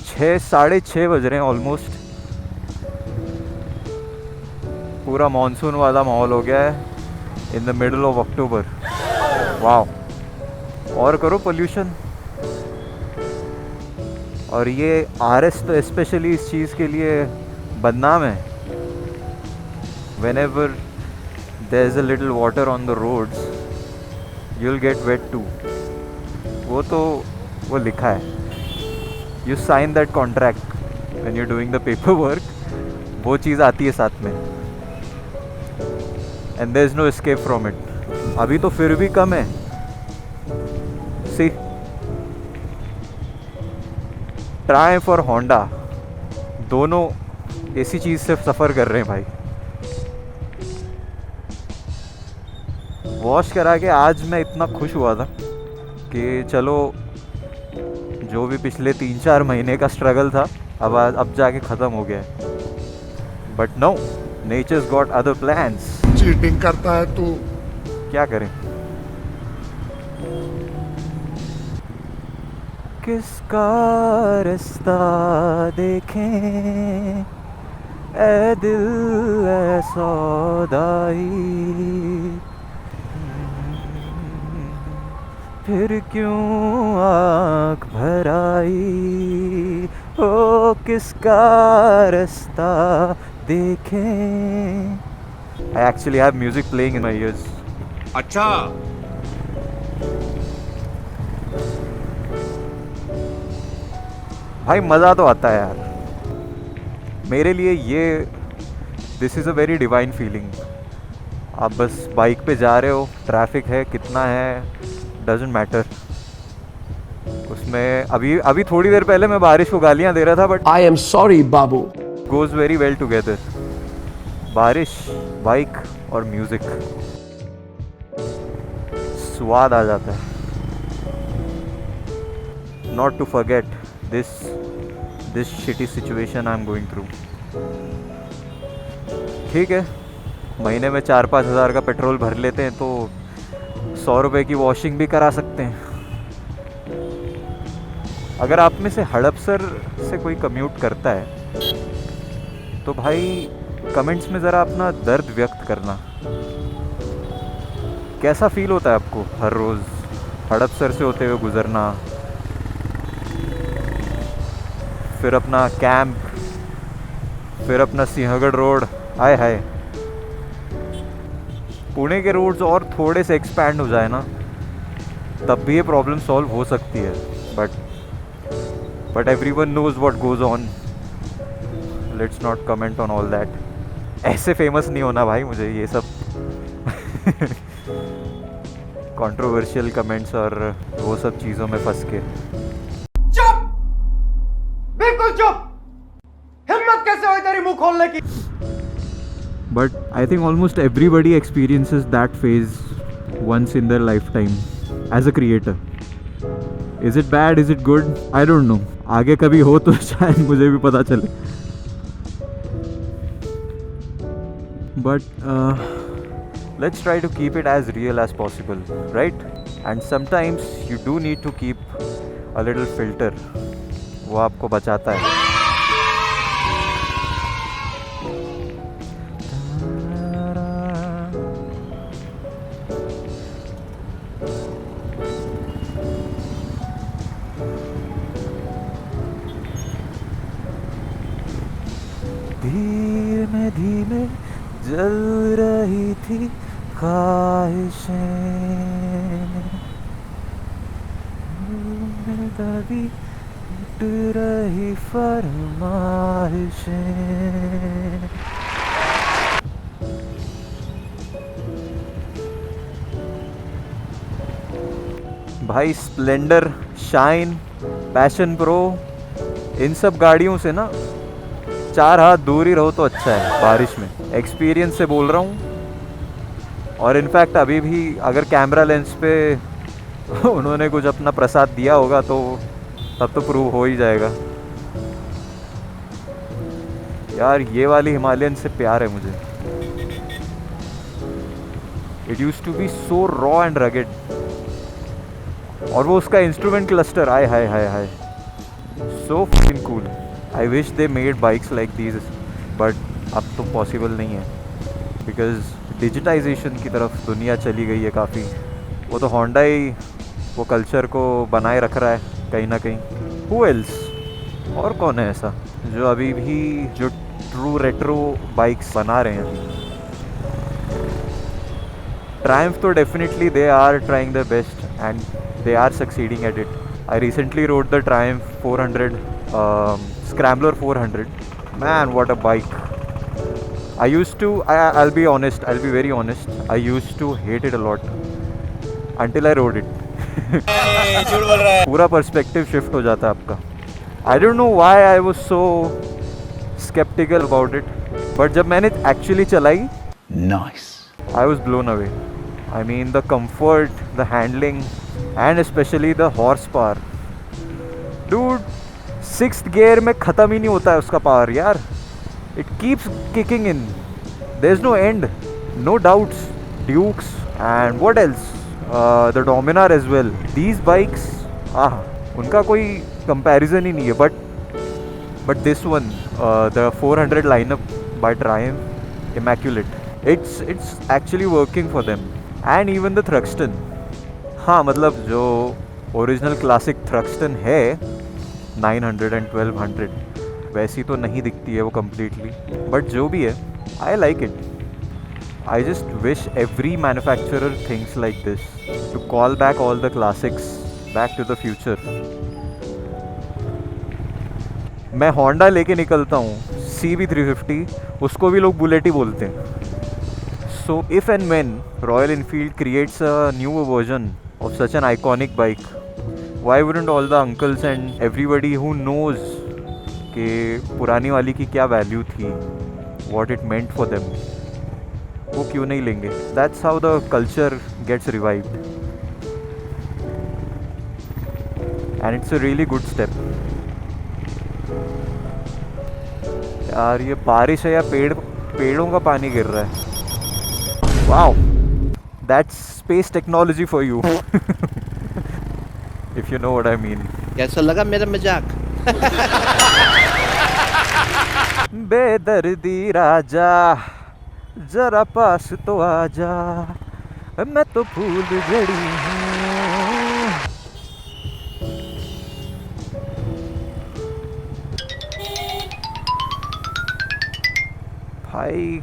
6:30 बज रहे हैं ऑलमोस्ट। पूरा मानसून वाला माहौल हो गया है in the middle of October. वाह। और करो पोल्यूशन। और ये आरएस तो स्पेशली इस चीज़ के लिए बदनाम है। whenever there's a little water on the roads you'll get wet too। वो लिखा है, you sign that contract when you're doing the paperwork। वो चीज़ आती है साथ में and there's no escape from it। अभी तो फिर भी कम है। See, ट्रायम्फ और होंडा दोनों इसी चीज़ से सफ़र कर रहे हैं भाई। वॉश करा के आज मैं इतना खुश हुआ था कि चलो जो भी पिछले 3-4 महीने का स्ट्रगल था अब जाके ख़त्म हो गया है। But no, nature's got other plans. Cheating करता है तू। क्या करें। किसका रास्ता देखें ए दिल ए सौदाई, फिर क्यों आँख भर आई, ओ किसका रास्ता देखें। I actually have music playing in my ears। अच्छा। भाई मज़ा तो आता है यार। मेरे लिए ये this is a very divine feeling. आप बस बाइक पे जा रहे हो, ट्रैफिक है कितना है डजेंट मैटर। उसमें अभी थोड़ी देर पहले मैं बारिश को गालियाँ दे रहा था, बट आई एम सॉरी बाबू। Goes very well together. बारिश, बाइक और म्यूज़िक, स्वाद आ जाता है। Not to forget this shitty situation I am going through. ठीक है, महीने में 4-5 हज़ार का पेट्रोल भर लेते हैं तो 100 रुपये की वॉशिंग भी करा सकते हैं। अगर आप में से हड़पसर से कोई कम्यूट करता है तो भाई कमेंट्स में ज़रा अपना दर्द व्यक्त करना। कैसा फील होता है आपको हर रोज़ हड़पसर से होते हुए गुज़रना, फिर अपना कैंप, फिर अपना सिंहगढ़ रोड। हाय हाय, पुणे के रोड्स और थोड़े से एक्सपैंड हो जाए ना तब भी ये प्रॉब्लम सॉल्व हो सकती है। But everyone knows what goes on. Let's not comment on all that. ऐसे फेमस नहीं होना भाई मुझे ये सब कंट्रोवर्शियल कमेंट्स और वो सब चीज़ों में फंस के। चुप, बिल्कुल चुप। हिम्मत कैसे हुई तेरी मुंह खोलने की। But I think almost everybody experiences that phase once in their lifetime as a creator. Is it bad? Is it good? I don't know. आगे कभी हो तो शायद मुझे भी पता चले। But let's try to keep it as real as possible, right? And sometimes you do need to keep a little filter. वो आपको बचाता है। धीमे धीमे जल रही थी ख्वाहिशें, दबी उठ रही फरमाइशें। भाई स्प्लेंडर, शाइन, पैशन प्रो, इन सब गाड़ियों से ना 4 हाथ दूर ही रहो तो अच्छा है बारिश में। एक्सपीरियंस से बोल रहा हूँ। और इनफैक्ट अभी भी अगर कैमरा लेंस पे उन्होंने कुछ अपना प्रसाद दिया होगा तो तब तो प्रूव हो ही जाएगा। यार ये वाली हिमालयन से प्यार है मुझे। It used to be so raw and rugged. और वो उसका इंस्ट्रूमेंट क्लस्टर, आय हाय हाय हाय, so fucking cool. I wish they made bikes like these, but अब तो पॉसिबल नहीं है बिकॉज डिजिटाइजेशन की तरफ दुनिया चली गई है काफ़ी. वो तो होंडा ही वो कल्चर को बनाए रख रहा है कहीं ना कहीं. Who else? और कौन है ऐसा जो अभी भी जो ट्रू रेट्रो बाइक्स बना रहे हैं. Triumph तो definitely they are trying their best and they are succeeding at it. I recently rode the Triumph 400, Scrambler 400. Man, what a bike. I'll be honest, I'll be very honest, I used to hate it a lot until I rode it. पूरा perspective shift हो जाता है आपका. I don't know why I was so skeptical about it, but जब मैंने actually चलाई, Nice. I was blown away. I mean the comfort, the handling, and especially the horsepower. Dude, 6th gear में ख़त्म ही नहीं होता है उसका power यार. It keeps kicking in. There's no end. No doubts. Dukes and what else? The Dominar as well. These bikes, उनका कोई comparison ही नहीं है. But this one, the 400 lineup by Triumph, immaculate. It's actually working for them. And even the Thruxton. हाँ मतलब जो original classic Thruxton है 900 and 1200 वैसी तो नहीं दिखती है वो कम्प्लीटली, बट जो भी है I like it. I just wish every manufacturer things like this to call back all the classics back to the future. मैं होंडा लेके निकलता हूँ CB350, उसको भी लोग बुलेट ही बोलते हैं. So if and when Royal Enfield creates a newer version of such an iconic bike, why wouldn't all the uncles and everybody who knows कि पुरानी वाली की क्या वैल्यू थी, what it meant for them, वो क्यों नहीं लेंगे? That's how the culture gets revived. And it's a really good step. यार ये बारिश है या पेड़ों का पानी गिर रहा है. Wow, that's space technology for you. If you know what I mean. कैसा लगा मेरा मजाक? बेदर्दी राजा जरा पास तो आजा, मैं तो फूल जड़ी हूँ. भाई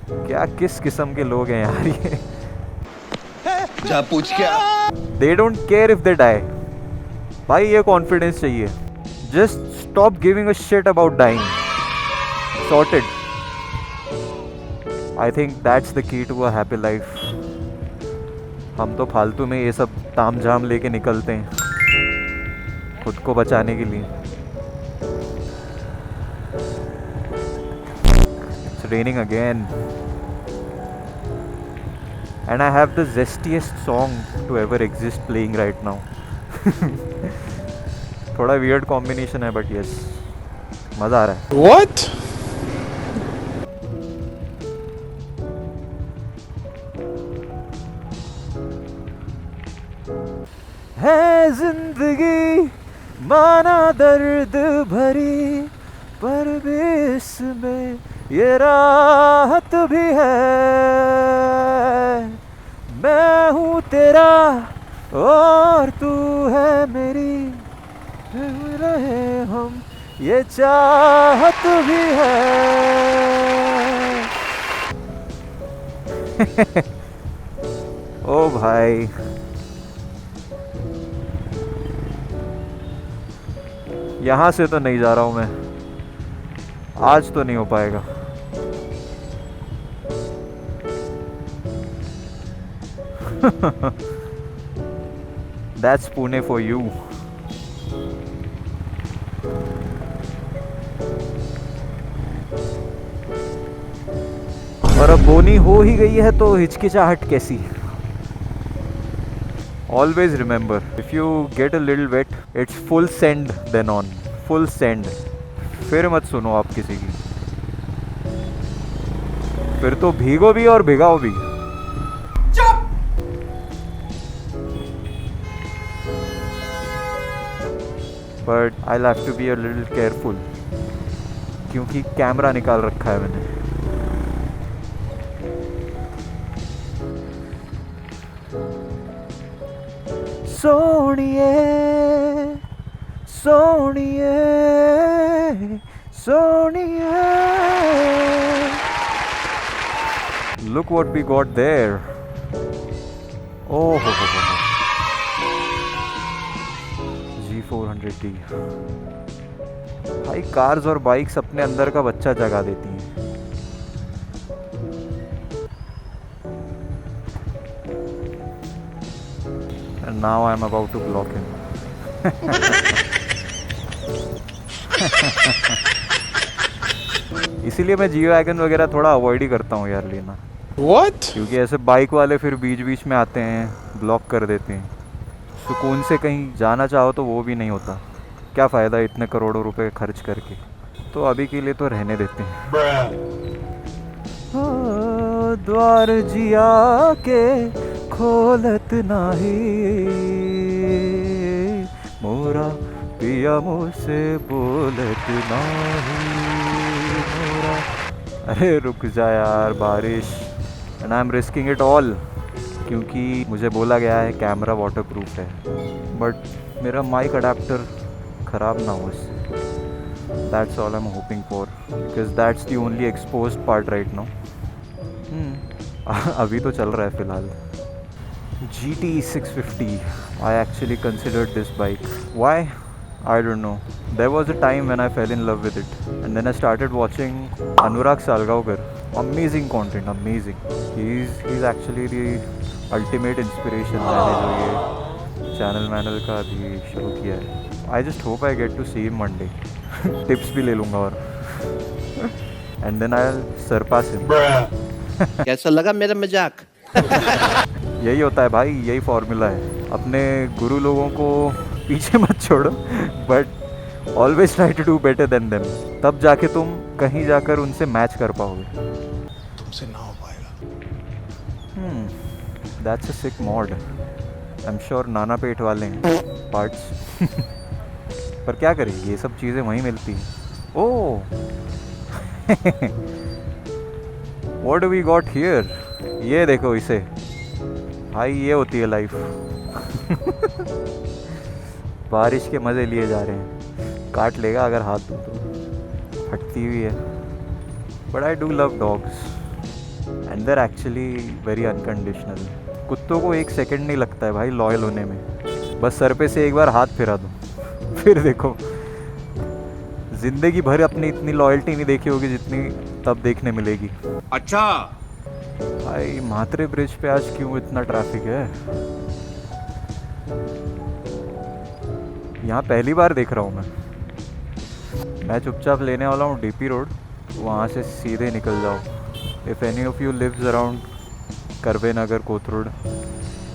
क्या किस किस्म के लोग हैं यार ये. जा पूछ क्या? They don't care if they die. भाई ये कॉन्फिडेंस चाहिए. Just stop giving a shit about dying. Sorted. I think that's the key to a happy life. हम तो फालतू में ये सब ताम झाम लेके निकलते हैं खुद को बचाने के लिए. It's raining again. And I have the zestiest song to ever exist playing right now. थोड़ा weird combination है but yes, मज़ा आ रहा है. What? है जिंदगी माना दर्द भरी, पर भी इसमें ये राहत भी है. मैं हूँ तेरा और तू है मेरी, रहे हम ये चाहत भी है. ओ भाई यहाँ से तो नहीं जा रहा हूँ मैं, आज तो नहीं हो पाएगा. That's Pune for you. और अब बोनी हो ही गई है तो हिचकिचाहट कैसी. Always remember, if you get a little wet, it's full send then on. Full send. फिर मत सुनो आप किसी की, फिर तो भीगो भी और भिगाओ भी. But I have to be a little careful क्योंकि कैमरा निकाल रखा है मैंने। सोनिए सोनिए सोनिए, look what we got there. Oh ho ho ho. G400D। भाई कार्स और बाइक्स अपने अंदर का बच्चा जगा देती हैं। And now I am about to block him. इसीलिए मैं जियो वैगन वगैरह थोड़ा अवॉइड ही करता हूँ यार लेना। What? क्योंकि ऐसे बाइक वाले फिर बीच बीच में आते हैं, ब्लॉक कर देते हैं। सुकून से कहीं जाना चाहो तो वो भी नहीं होता। क्या फ़ायदा इतने करोड़ों रुपए खर्च करके। तो अभी के लिए तो रहने देते हैं। ओ, द्वार जिया के खोलत नाही, मोरा पिया मुझसे बोलत नाही मोरा। अरे रुक जा यार बारिश। And I am risking it all क्योंकि मुझे बोला गया है कैमरा वाटरप्रूफ है, बट मेरा माइक अडेप्टर ख़राब ना हो इससे। That's all I am hoping for because that's the only exposed part right now. अभी तो चल रहा है फ़िलहाल। GT 650, I actually considered this bike. Why? I don't know. There was a time when I fell in love with it, and then I started watching Anurag Salgaonkar. Amazing content, amazing. He's actually the ultimate inspiration. मैंने जो ये channel manual का भी शुरू किया है। I just hope I get to see him one day. Tips भी ले लूँगा और and then I'll surpass him. कैसा लगा मेरा मजाक? यही होता है भाई, यही फॉर्मूला है। अपने गुरु लोगों को पीछे मत छोड़ो, but always try to do better than them. तब जाके तुम कहीं जाकर उनसे मैच कर पाओगे। तुमसे ना हो पाएगा। That's a sick mod. I am sure नाना पेट वाले हैं पार्ट्स। पर क्या करें, ये सब चीज़ें वहीं मिलती हैं। Oh what do we got here? ये देखो इसे भाई, ये होती है लाइफ। बारिश के मज़े लिए जा रहे हैं। काट लेगा अगर हाथ दो तो, फटती हुई है। But I do love dogs and there actually very unconditional. कुत्तों को एक सेकंड नहीं लगता है भाई लॉयल होने में। बस सर पे से एक बार हाथ फिरा दो, फिर देखो ज़िंदगी भर अपनी इतनी लॉयल्टी नहीं देखी होगी जितनी तब देखने मिलेगी। अच्छा भाई म्हात्रे ब्रिज पे आज क्यों इतना ट्रैफिक है? यहाँ पहली बार देख रहा हूँ मैं चुपचाप लेने वाला हूँ DP रोड, वहाँ से सीधे निकल जाओ। If any of you lives around Karve Nagar Kothrud,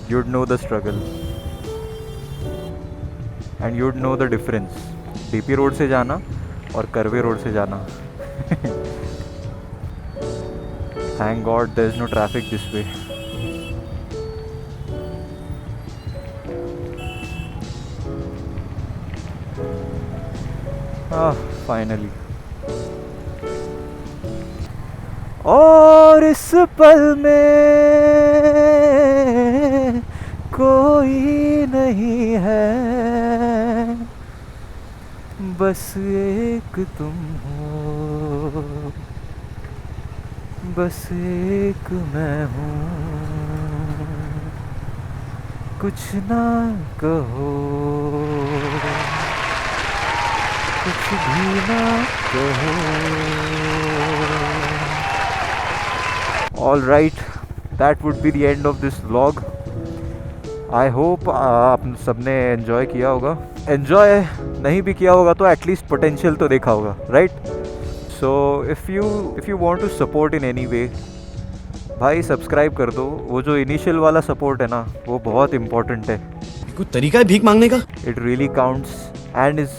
you'd know the struggle and you'd know the difference. DP road से जाना और करवे रोड से जाना। Thank God there is no traffic this way. Finally. और इस पल में कोई नहीं है, बस एक तुम हो, बस एक मैं हूँ। कुछ ना कहो, कुछ भी ना कहो। All right, that would be the end of this vlog. I hope आप सबने enjoy किया होगा। Enjoy नहीं भी किया होगा तो at least potential तो देखा होगा, right? So if you want to support in any way, भाई सब्सक्राइब कर दो। वो जो इनिशियल वाला सपोर्ट है ना, वो बहुत इम्पोर्टेंट है। कोई तरीका है भीख मांगने का? It really counts and is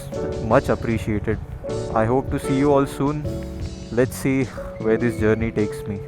much appreciated. I hope to see you all soon. Let's see where this journey takes me.